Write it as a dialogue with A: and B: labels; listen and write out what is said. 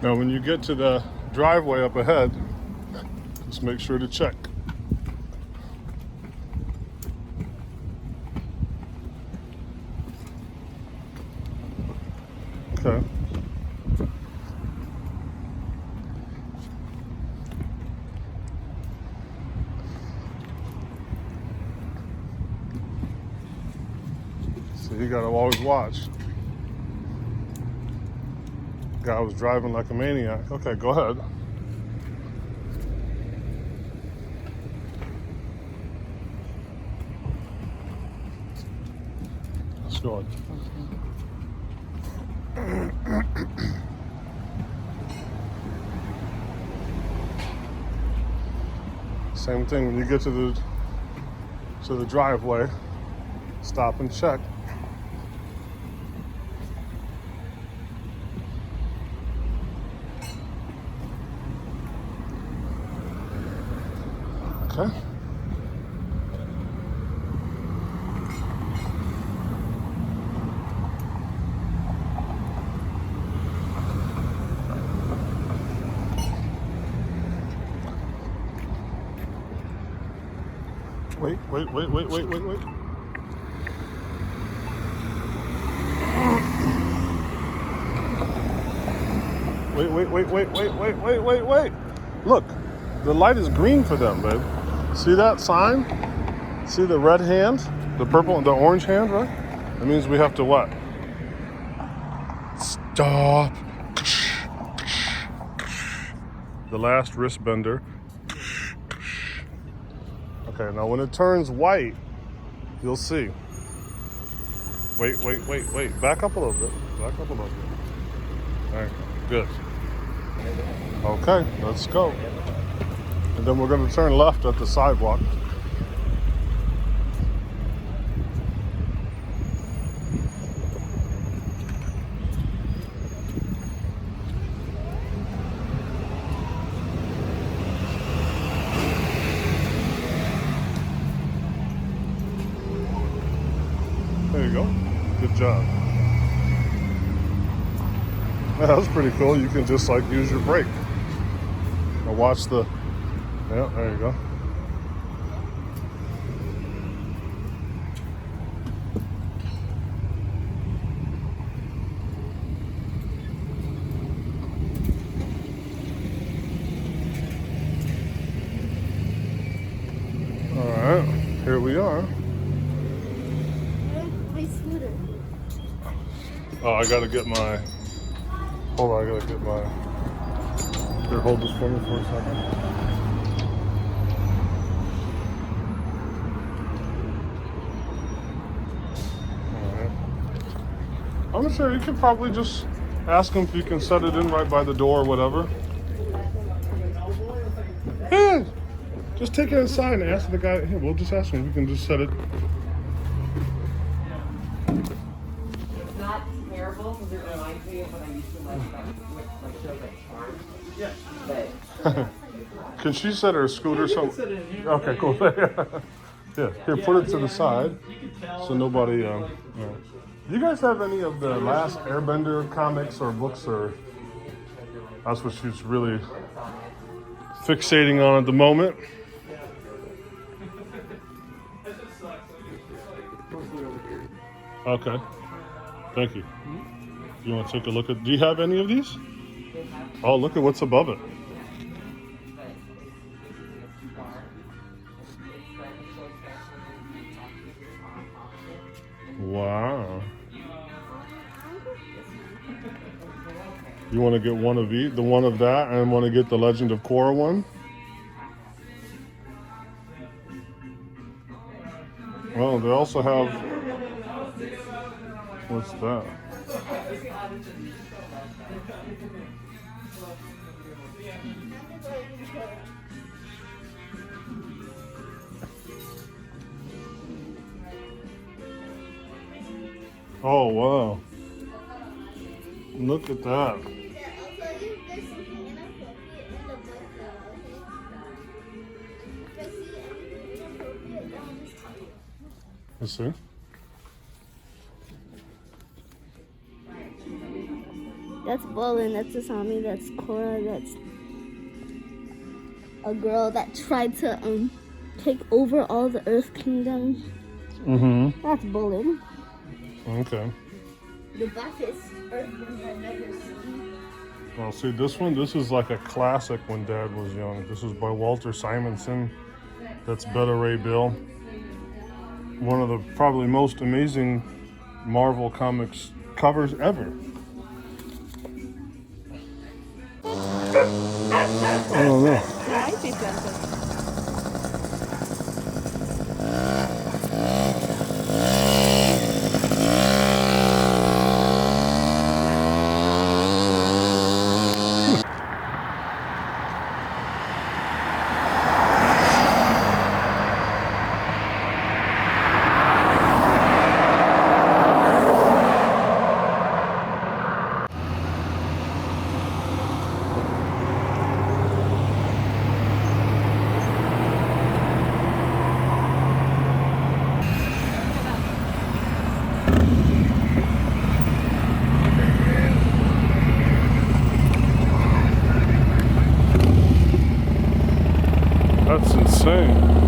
A: Now when you get to the driveway up ahead, just make sure to check. Okay. So you gotta always watch. Guy was driving like a maniac. Okay, go ahead. Let's go. Same thing when you get to the driveway, stop and check. Okay. Wait. Wait. Wait. Look, the light is green for them, babe. See that sign? See the red hand? The purple and the orange hand, right? That means we have to what? Stop. The last wrist bender. Okay, now when it turns white, you'll see. Wait. Back up a little bit. All right, good. Okay, let's go. And then we're going to turn left at the sidewalk. There you go. Good job. Yeah, that was pretty cool. You can just like use your brake. Now watch the... Yeah, there you go. All right, here we are.
B: My scooter.
A: Oh, I gotta get my... Hold on, I gotta get my... Here, hold this for me for a second. I'm sure you can probably just ask him if you can set it in right by the door or whatever. Yeah, just take it inside and ask the guy. Here, we'll just ask him if you can just set it.
C: It's not terrible because it reminds me of when I used to like shows like Charm.
A: Yeah. Can she set her scooter? So okay, cool. Yeah, here, put it to the side so nobody. Yeah. Do you guys have any of the last Airbender comics or books, or that's what she's really fixating on at the moment? Okay, thank you. You want to take a look at? Do you have any of these? Oh, look at what's above it. Wow. You want to get one of the one of that, and want to get the Legend of Korra one? Well, they also have... What's that? Oh, wow. Look at that. Let's see.
B: That's Bolin, that's Asami, that's Korra, that's a girl that tried to take over all the Earth Kingdom.
A: Mm-hmm.
B: That's Bolin.
A: Okay.
B: The blackest Earthbender I've ever seen.
A: Well, see, this is like a classic when Dad was young. This is by Walter Simonson. That's Beta Ray Bill. One of the probably most amazing Marvel Comics covers ever. I don't know.
B: It might be planted.
A: That's insane.